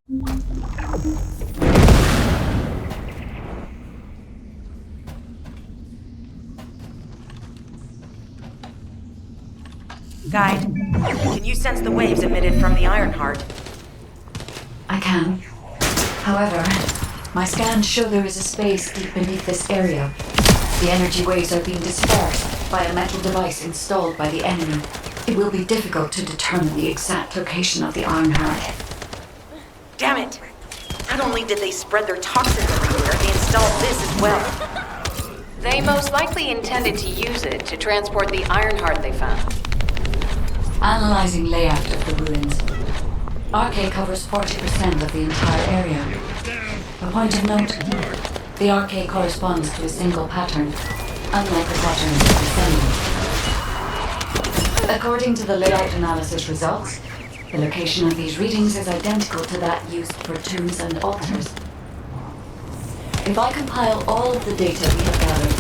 Guide, can you sense the waves emitted from the Ironheart? I can. However, my scans show there is a space deep beneath this area. The energy waves are being dispersed by a metal device installed by the enemy. It will be difficult to determine the exact location of the Ironheart. Damn it! Not only did they spread their toxins everywhere, they installed this as well. They most likely intended to use it to transport the Ironheart they found. Analyzing layout of the ruins. RK covers 40% of the entire area. A point of note, the RK corresponds to a single pattern, unlike the patterns of Descendant. According to the layout analysis results, the location of these readings is identical to that used for tombs and altars. If I compile all of the data we have gathered,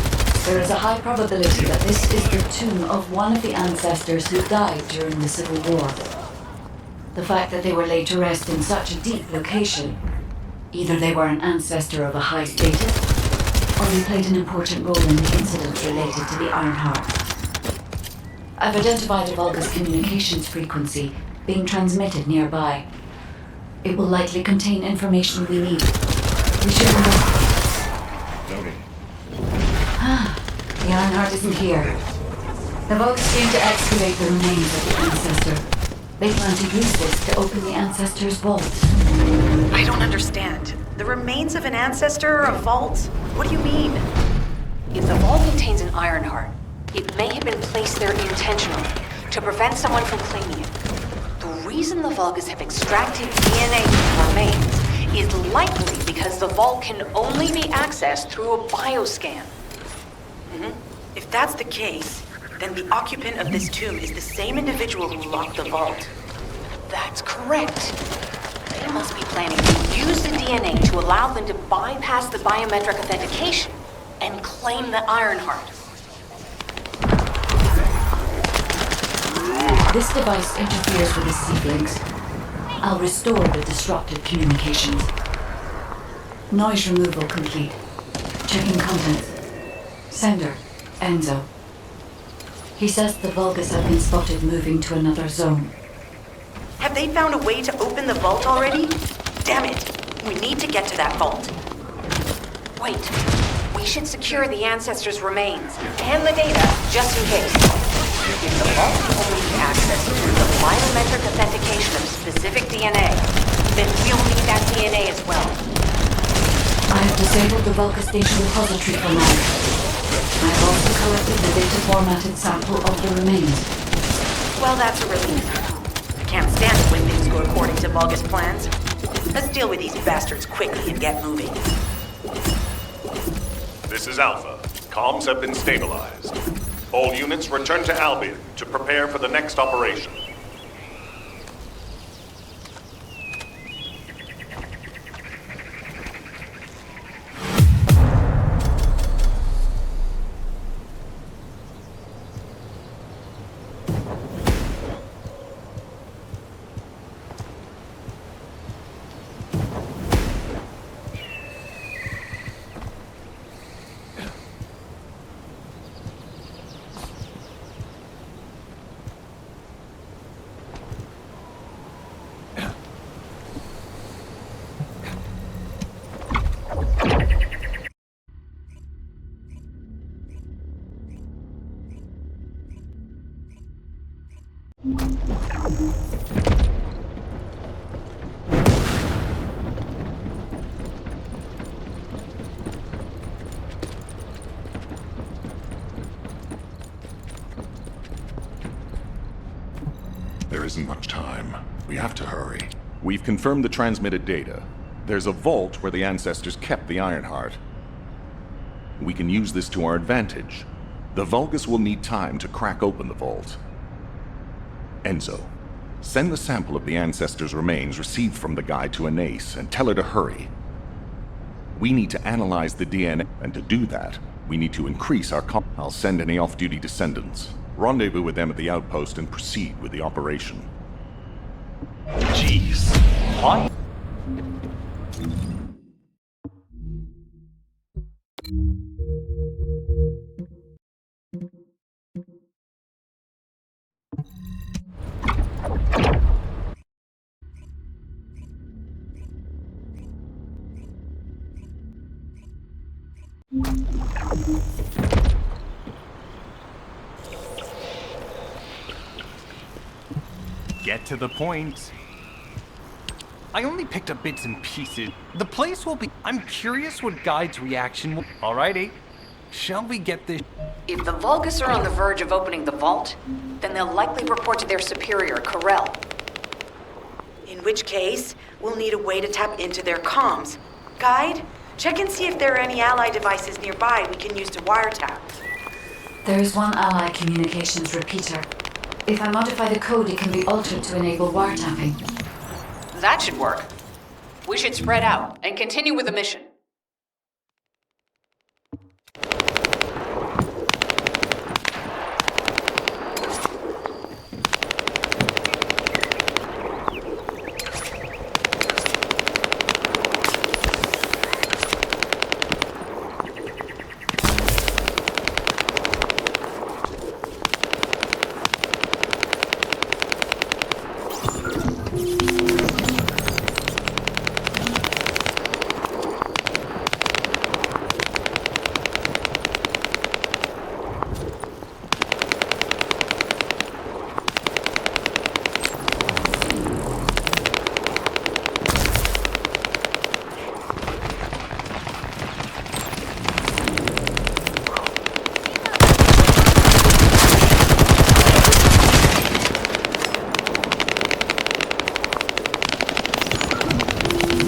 there is a high probability that this is the tomb of one of the ancestors who died during the Civil War. The fact that they were laid to rest in such a deep location, either they were an ancestor of a high status, or they played an important role in the incidents related to the Ironheart. I've identified a Vulgus communications frequency being transmitted nearby. It will likely contain information we need. We should investigate. The Ironheart isn't here. The Vulgus came to excavate the remains of the ancestor. They plan to use this to open the ancestor's vault. I don't understand. The remains of an ancestor or a vault? What do you mean? If the vault contains an Ironheart, it may have been placed there intentionally to prevent someone from claiming it. The reason the Vulgus have extracted DNA from the remains is likely because the vault can only be accessed through a bioscan. If that's the case, then the occupant of this tomb is the same individual who locked the vault. That's correct. They must be planning to use the DNA to allow them to bypass the biometric authentication and claim the Ironheart. This device interferes with the seedlings. I'll restore the disrupted communications. Noise removal complete. Checking contents. Sender, Enzo. He says the Vulgus have been spotted moving to another zone. Have they found a way to open the vault already? Damn it! We need to get to that vault. Wait, we should secure the ancestors' remains and the data just in case. If the vault can only be accessed through the biometric authentication of specific DNA, then we'll need that DNA as well. I have disabled the Vulgus data repository for now. I have also collected the data formatted sample of the remains. Well, that's a relief. I can't stand it when things go according to Vulgus plans. Let's deal with these bastards quickly and get moving. This is Alpha. Comms have been stabilized. All units return to Albion to prepare for the next operation. There isn't much time. We have to hurry. We've confirmed the transmitted data. There's a vault where the ancestors kept the Ironheart. We can use this to our advantage. The Vulgus will need time to crack open the vault. Enzo, send the sample of the ancestors' remains received from the guide to Anais and tell her to hurry. We need to analyze the DNA, and to do that, we need to increase our I'll send any off-duty descendants. Rendezvous with them at the outpost and proceed with the operation. Jeez. Why? Get to the point. I only picked up bits and pieces. The place will be... I'm curious what Guide's reaction will... Alrighty. Shall we get this... If the Vulgus are on the verge of opening the vault, then they'll likely report to their superior, Corel. In which case, we'll need a way to tap into their comms. Guide, check and see if there are any ally devices nearby we can use to wiretap. There is one ally communications repeater. If I modify the code, it can be altered to enable wiretapping. That should work. We should spread out and continue with the mission.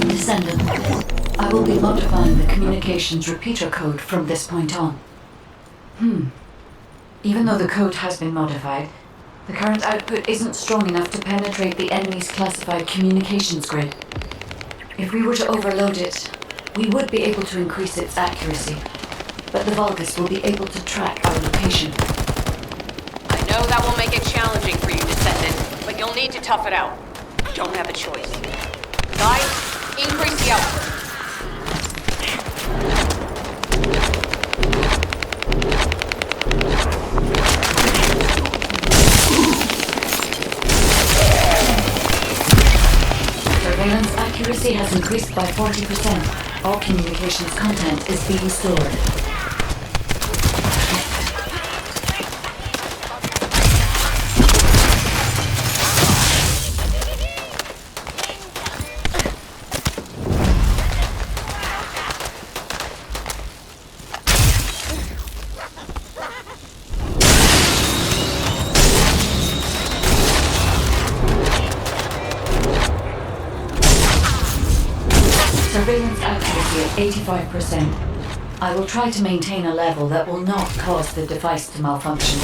Descendant, I will be modifying the communications repeater code from this point on. Even though the code has been modified, the current output isn't strong enough to penetrate the enemy's classified communications grid. If we were to overload it, we would be able to increase its accuracy, but the Vulgus will be able to track our location. I know that will make it challenging for you, Descendant, but you'll need to tough it out. Don't have a choice. Guys, increase the output. Surveillance accuracy has increased by 40%. All communications content is being stored. Surveillance accuracy at 85%. I will try to maintain a level that will not cause the device to malfunction.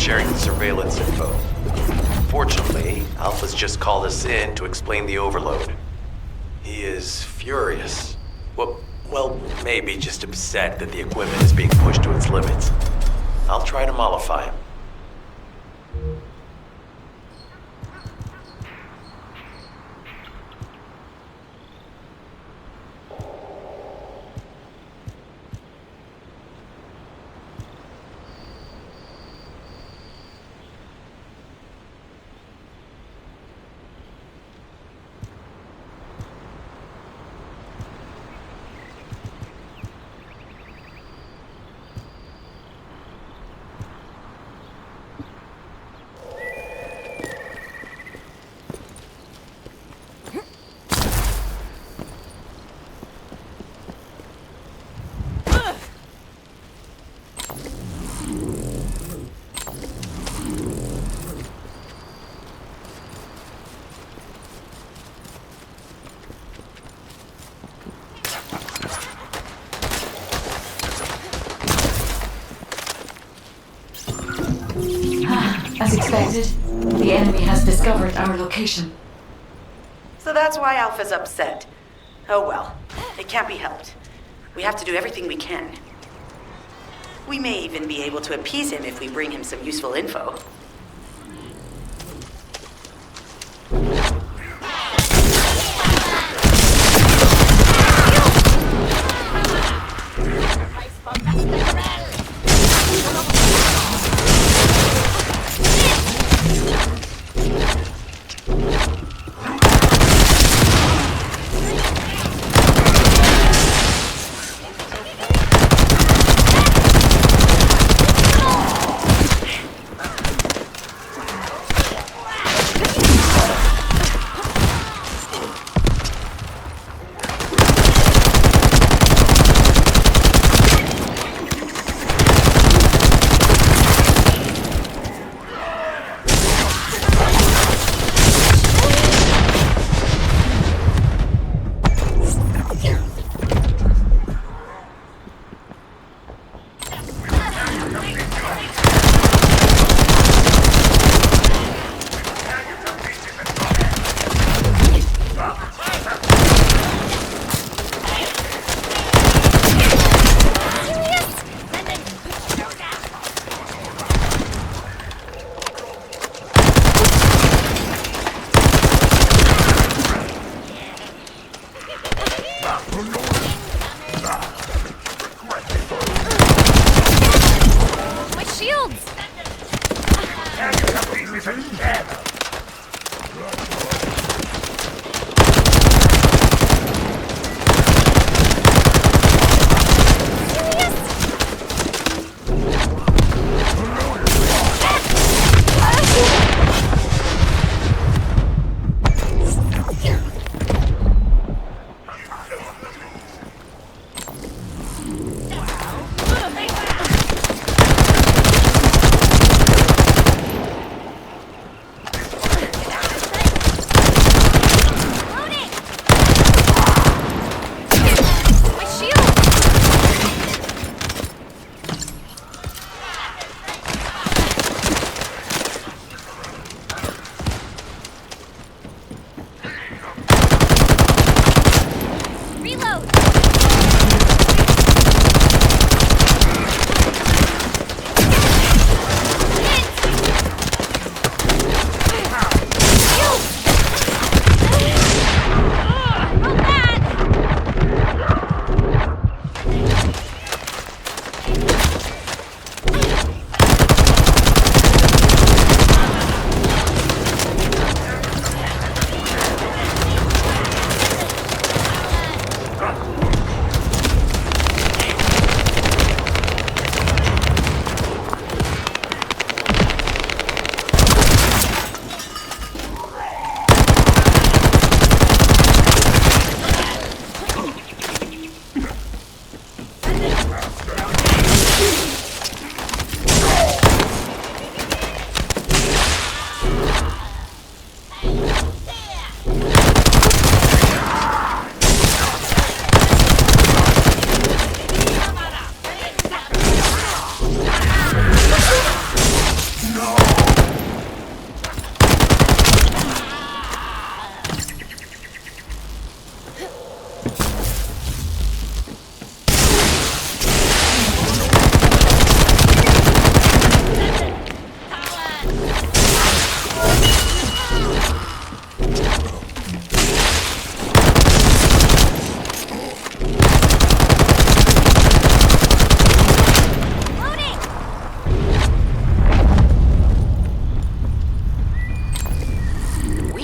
sharing the surveillance info. Fortunately, Alpha's just called us in to explain the overload. He is furious. Well, maybe just upset that the equipment is being pushed to its limits. I'll try to mollify him. As expected, the enemy has discovered our location. So that's why Alpha's upset. Oh well, it can't be helped. We have to do everything we can. We may even be able to appease him if we bring him some useful info.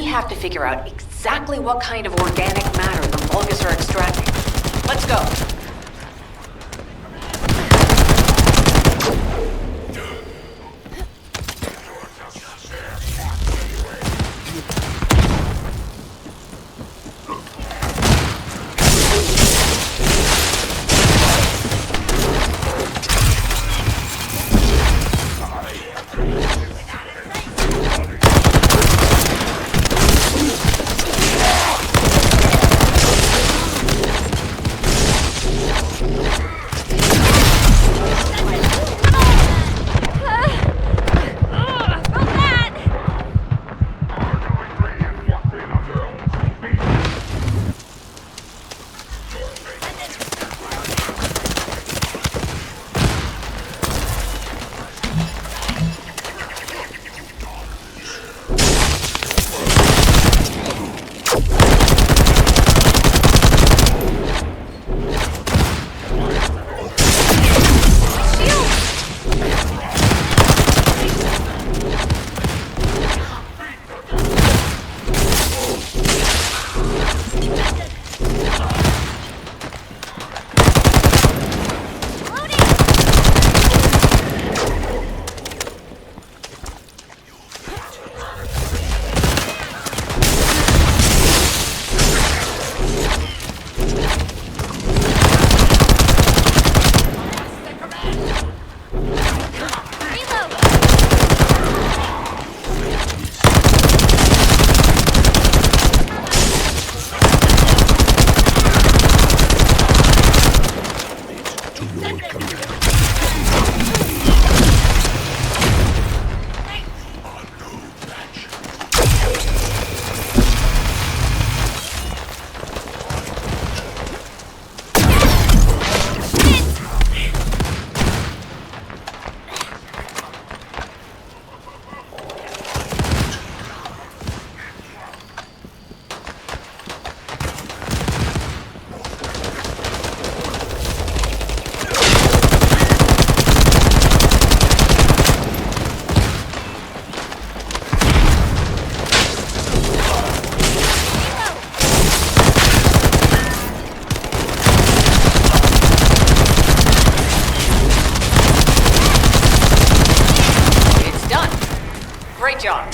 Have to figure out exactly what kind of organic matter the Vulgus are extracting. Let's go. Great job.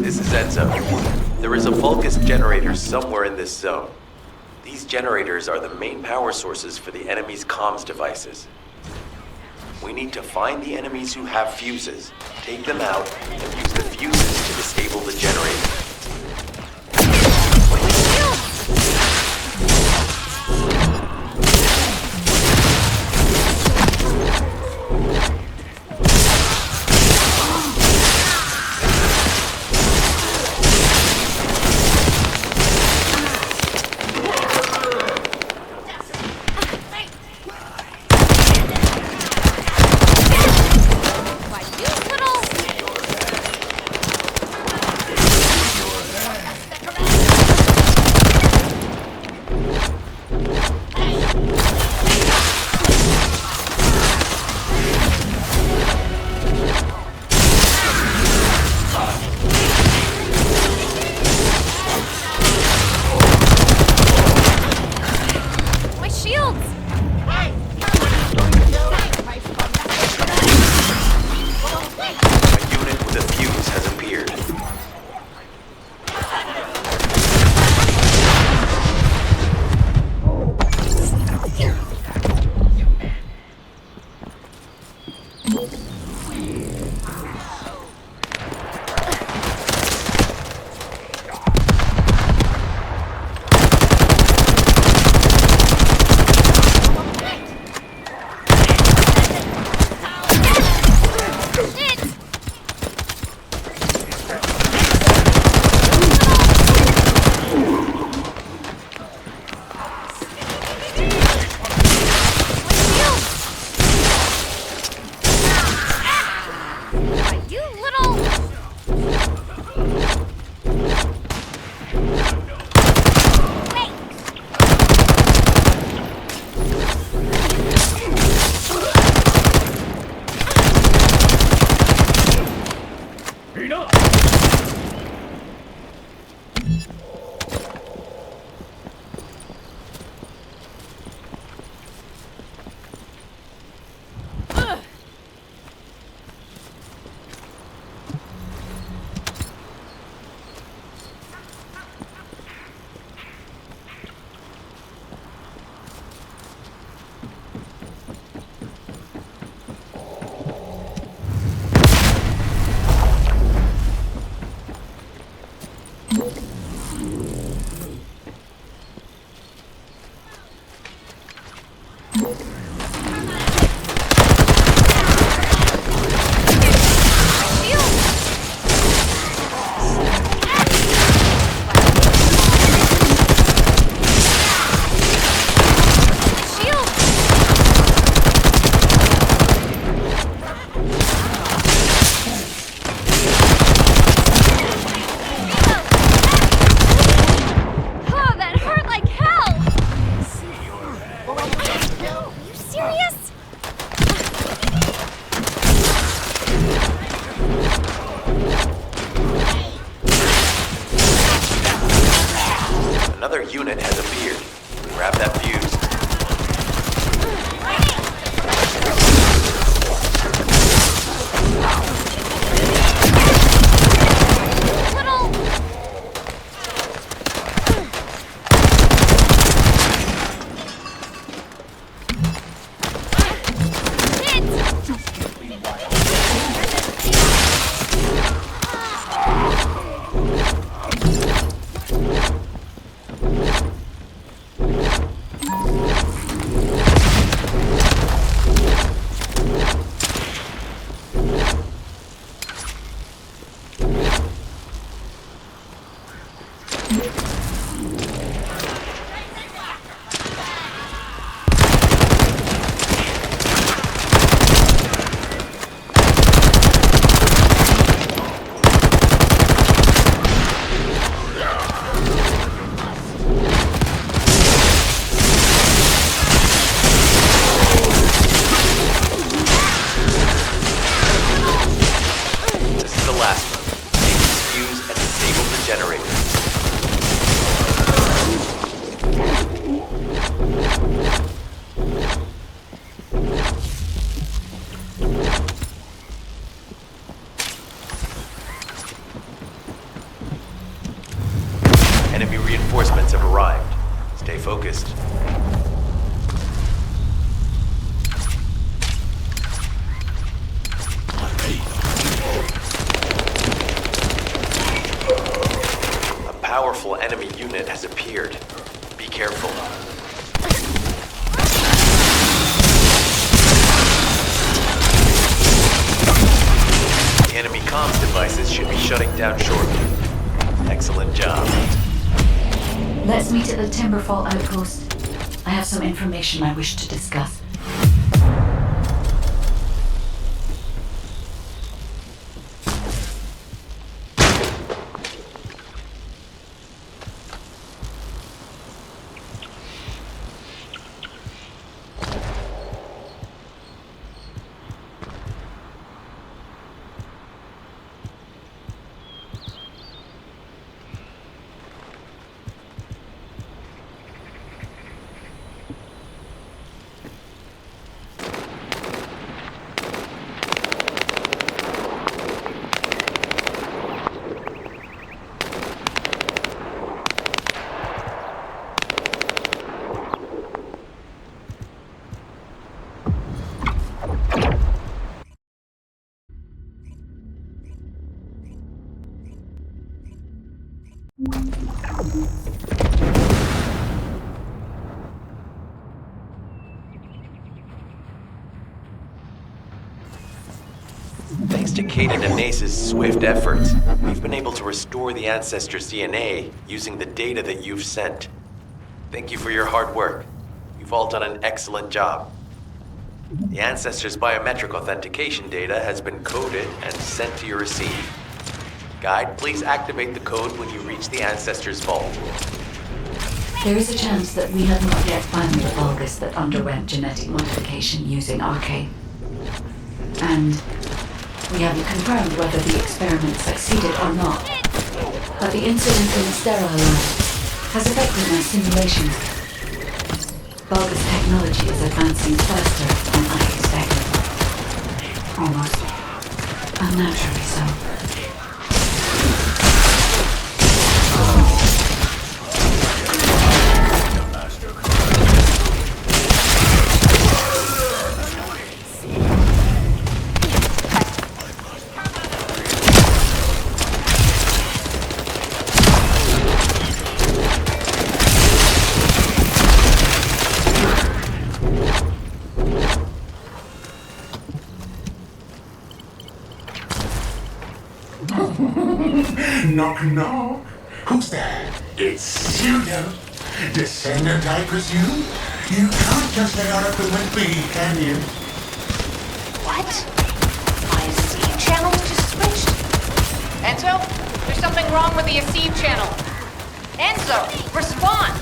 This is Enzo. There is a Vulgus generator somewhere in this zone. These generators are the main power sources for the enemy's comms devices. We need to find the enemies who have fuses, take them out, and use the fuses to disable the generator. Another unit has appeared. Grab that fuse. Enemy reinforcements have arrived. Stay focused. A powerful enemy unit has appeared. Be careful. The enemy comms devices should be shutting down shortly. Excellent job. Let's meet at the Timberfall outpost. I have some information I wish to discuss. Thanks to Caden and Nace's swift efforts, we've been able to restore the Ancestors' DNA using the data that you've sent. Thank you for your hard work. You've all done an excellent job. The Ancestors' biometric authentication data has been coded and sent to your receive. Guide, please activate the code when you reach the Ancestors' vault. There is a chance that we have not yet found the Vulgus that underwent genetic modification using Arcane. And we haven't confirmed whether the experiment succeeded or not. But the incident in the sterile lab has affected my simulations. Vulgus technology is advancing faster than I expected. Almost unnaturally so. Knock, knock. Who's there? It's Pseudo. Descendant, I presume? You can't just let our equipment be, can you? What? My receive channel just switched? Enzo? There's something wrong with the receive channel. Enzo, respond!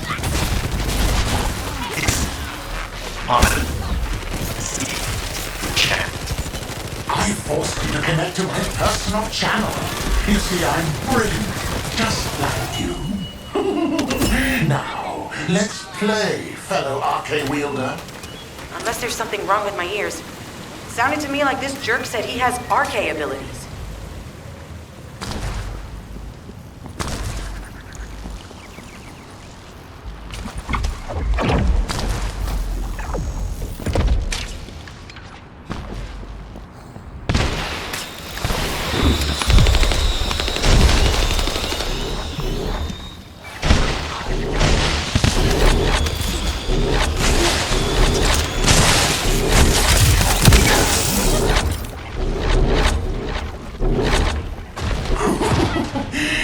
On chat. I forced you to connect to my personal channel. You see, I'm brilliant, just like you. Now, let's play, fellow arcane wielder. Unless there's something wrong with my ears. Sounded to me like this jerk said he has RK abilities.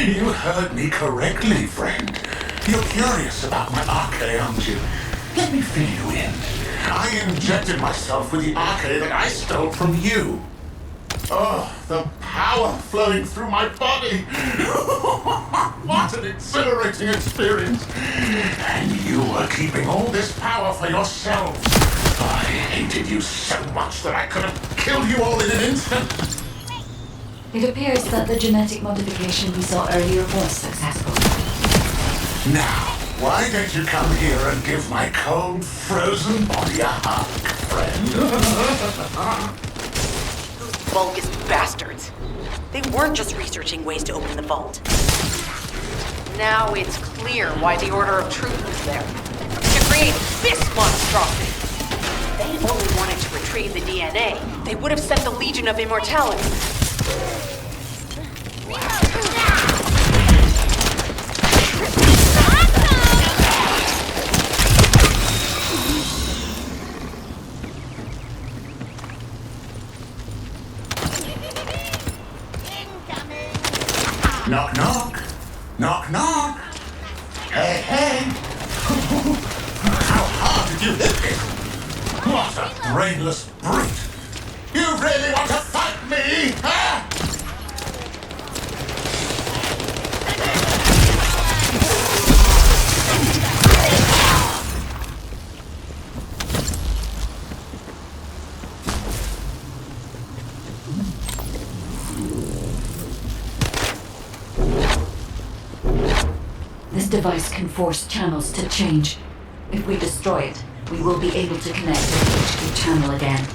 You heard me correctly, friend. You're curious about my arcade, aren't you? Let me fill you in. I injected myself with the arcade that I stole from you. Oh, the power flowing through my body. What an exhilarating experience. And you were keeping all this power for yourself. I hated you so much that I could have killed you all in an instant. It appears that the genetic modification we saw earlier was successful. Now, why don't you come here and give my cold, frozen body a hug, friend? Those Vulgus bastards. They weren't just researching ways to open the vault. Now it's clear why the Order of Truth was there. To create this monstrosity. If they only wanted to retrieve the DNA, they would have sent the Legion of Immortality. Knock, knock. Knock, knock. Hey, hey. How hard did you hit me? What a brainless brute. You really want to fight me, huh? This device can force channels to change. If we destroy it, we will be able to connect to the HQ channel again.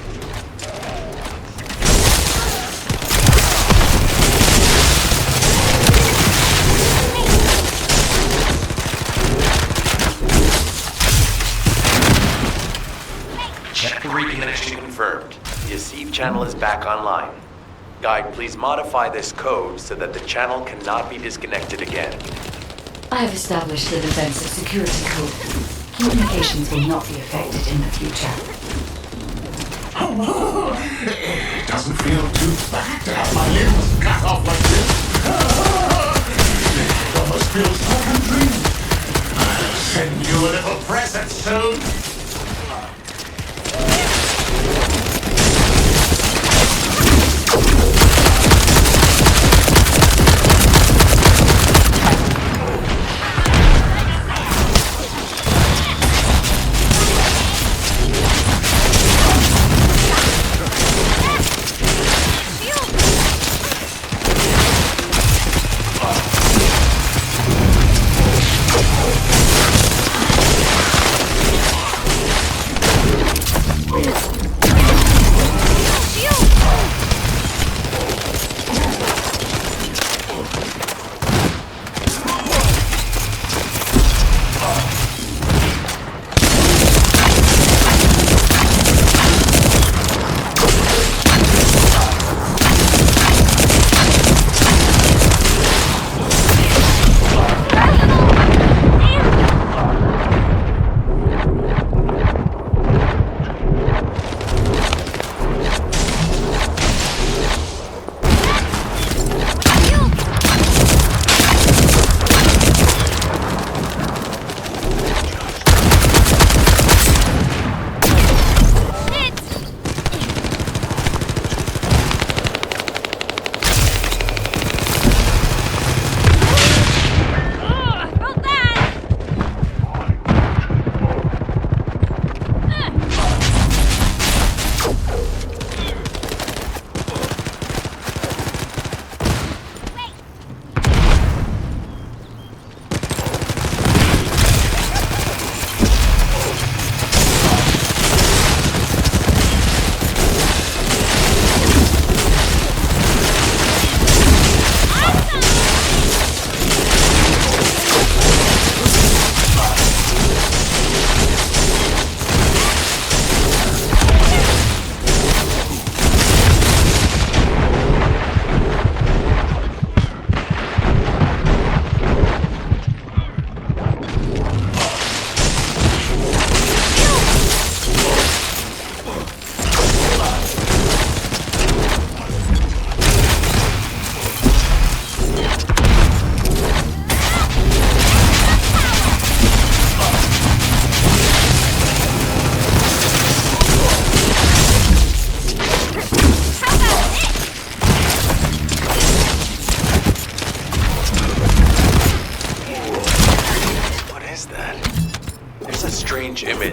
Check the reconnection confirmed. The Asif channel is back online. Guide, please modify this code so that the channel cannot be disconnected again. I have established the defensive security code. Communications will not be affected in the future. It doesn't feel too bad to have my limbs cut off like this. It almost feels like I'm dreaming. I'll send you a little present soon.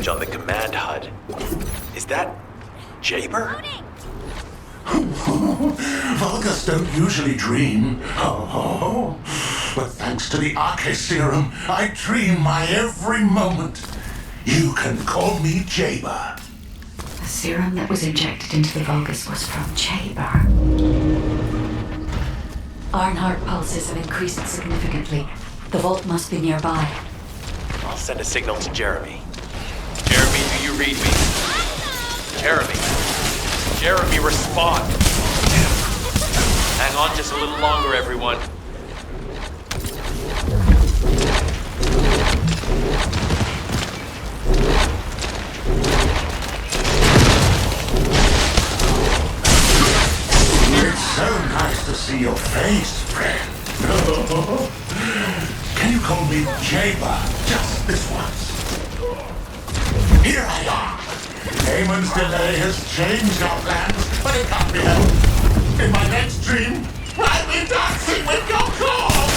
image on the command HUD. Is that Jaber? Vulgus don't usually dream. Oh, but thanks to the Arche serum, I dream my every moment. You can call me Jaber. The serum that was injected into the Vulgus was from Jaber. Ironheart pulses have increased significantly. The vault must be nearby. I'll send a signal to Jeremy. Jeremy, do you read me? Jeremy. Jeremy, respond. Hang on just a little longer, everyone. It's so nice to see your face, friend. Can you call me Jaber just this once? Here I am. Eamon's delay has changed our plans, but it can't be helped. In my next dream, I'll be dancing with your claws!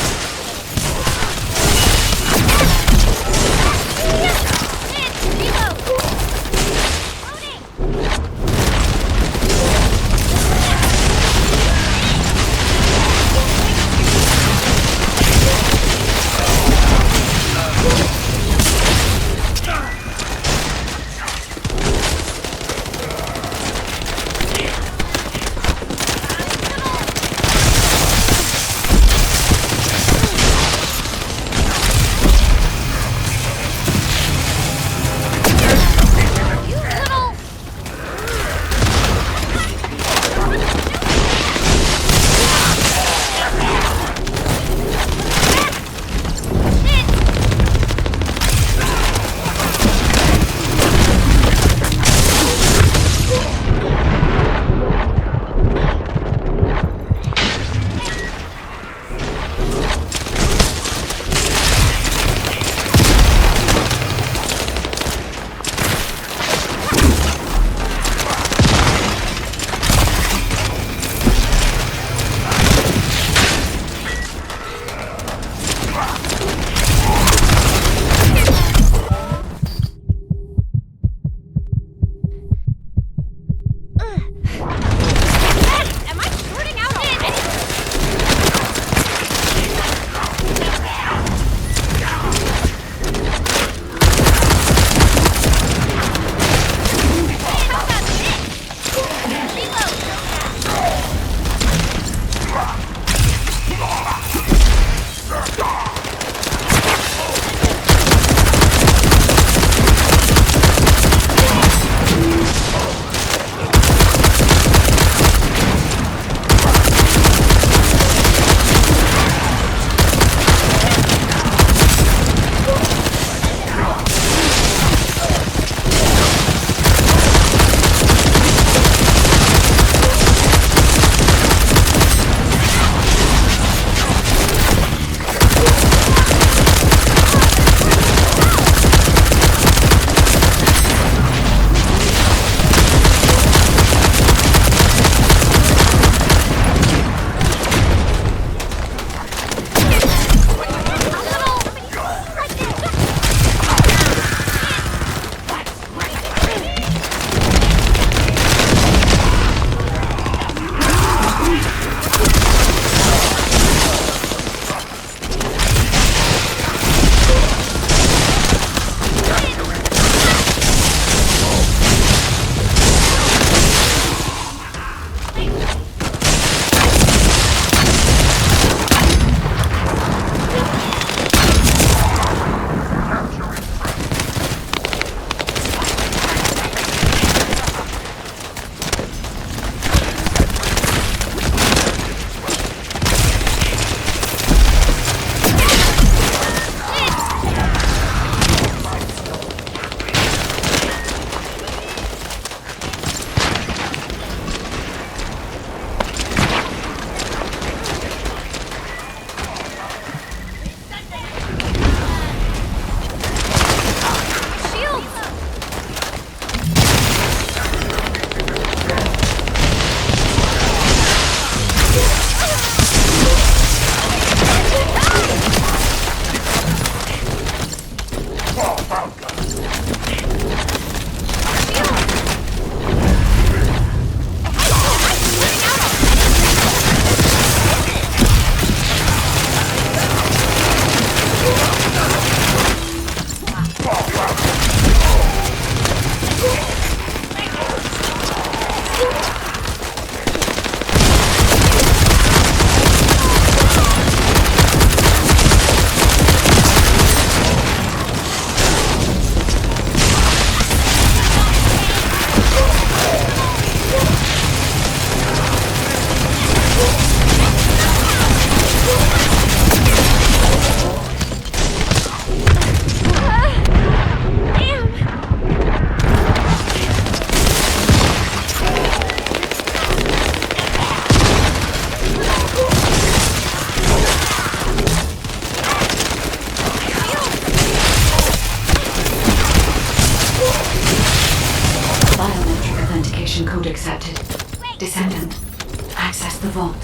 Reported. Descendant. Access the vault.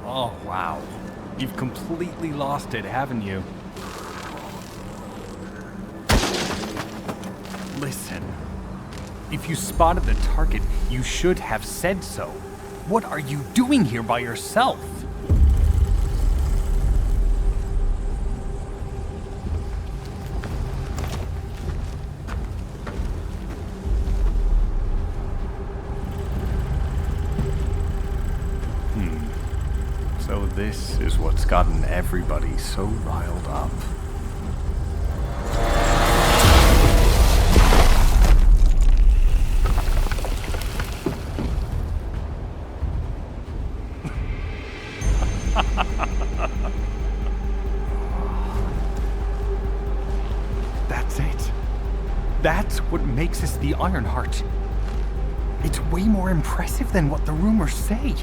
Oh, wow. You've completely lost it, haven't you? Listen. If you spotted the target, you should have said so. What are you doing here by yourself? So this is what's gotten everybody so riled up. That's it. That's what makes us the Ironheart. It's way more impressive than what the rumors say.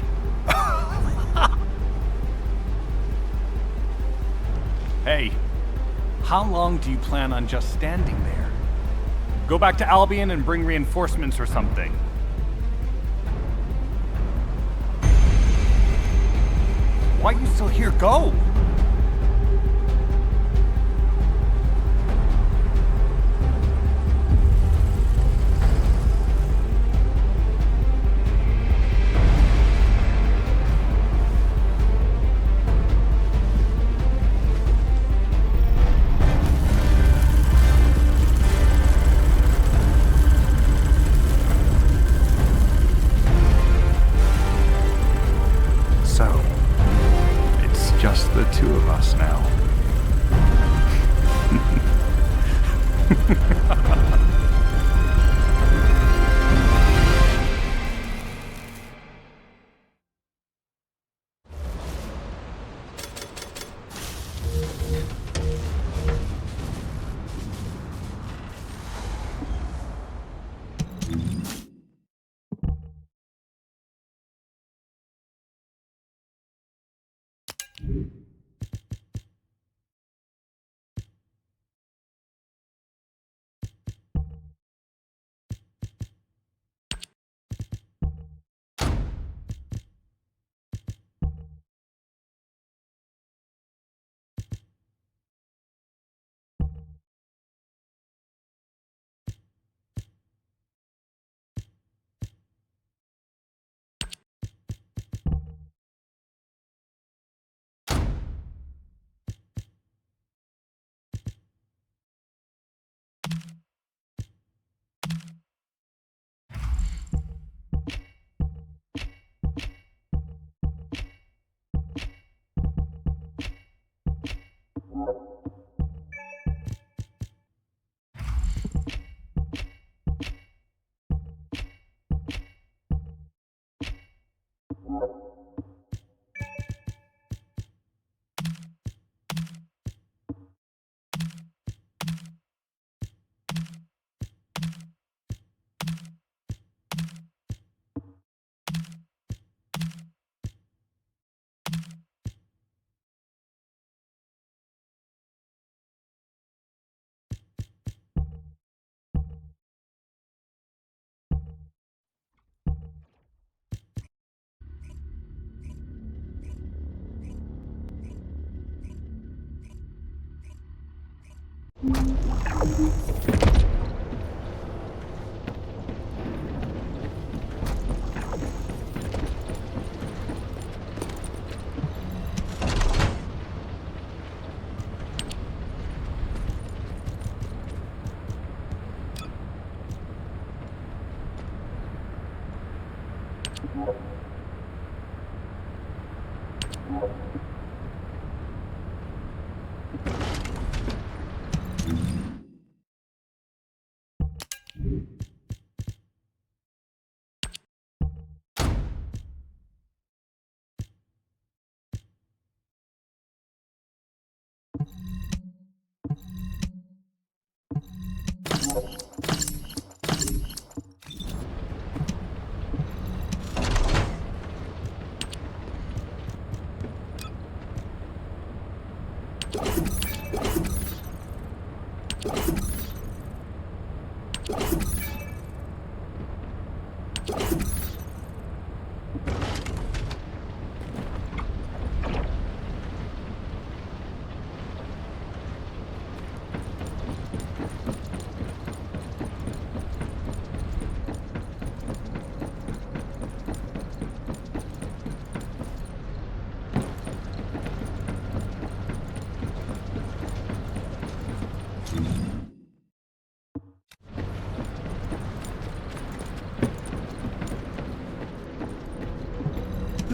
Hey, how long do you plan on just standing there? Go back to Albion and bring reinforcements or something. Why are you still here? Go! So, it's just the two of us now.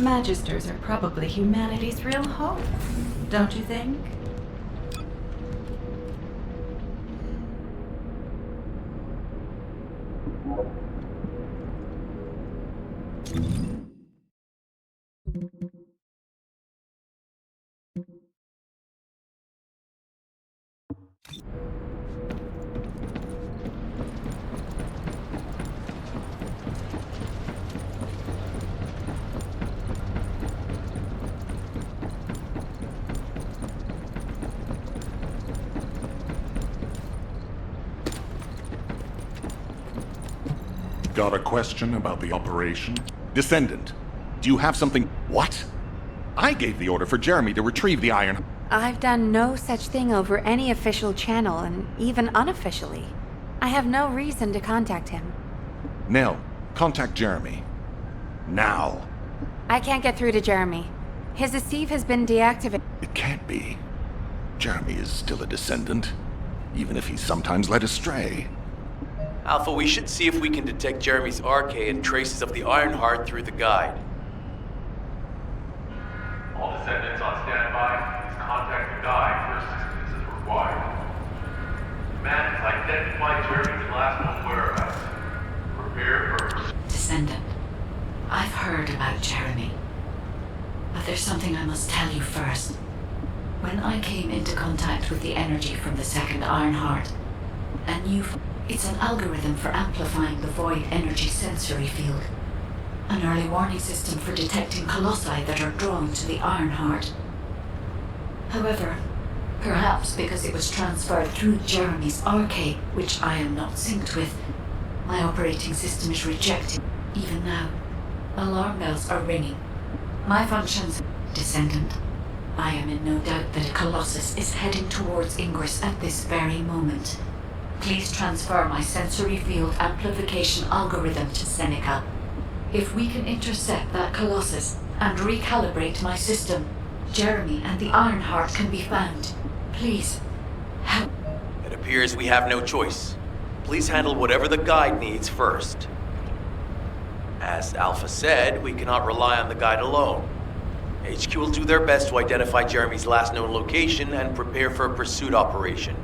Magisters are probably humanity's real hope, don't you think? Got a question about the operation? Descendant, do you have something? What? I gave the order for Jeremy to retrieve the iron. I've done no such thing over any official channel, and even unofficially. I have no reason to contact him. Nell, contact Jeremy. Now. I can't get through to Jeremy. His receive has been deactivated. It can't be. Jeremy is still a descendant, even if he's sometimes led astray. Alpha, we should see if we can detect Jeremy's arcade and traces of the Ironheart through the guide. All descendants on standby. Please contact the guide for assistance as required. Man has identified Jeremy's last known whereabouts. Prepare for... Descendant, I've heard about Jeremy. But there's something I must tell you first. When I came into contact with the energy from the second Ironheart, and it's an algorithm for amplifying the void energy sensory field. An early warning system for detecting colossi that are drawn to the Ironheart. However, perhaps because it was transferred through Jeremy's arcade, which I am not synced with, my operating system is rejecting. Even now, alarm bells are ringing. My functions, Descendant. I am in no doubt that a Colossus is heading towards Ingress at this very moment. Please transfer my sensory field amplification algorithm to Seneca. If we can intercept that Colossus and recalibrate my system, Jeremy and the Ironheart can be found. Please, help. It appears we have no choice. Please handle whatever the guide needs first. As Alpha said, we cannot rely on the guide alone. HQ will do their best to identify Jeremy's last known location and prepare for a pursuit operation.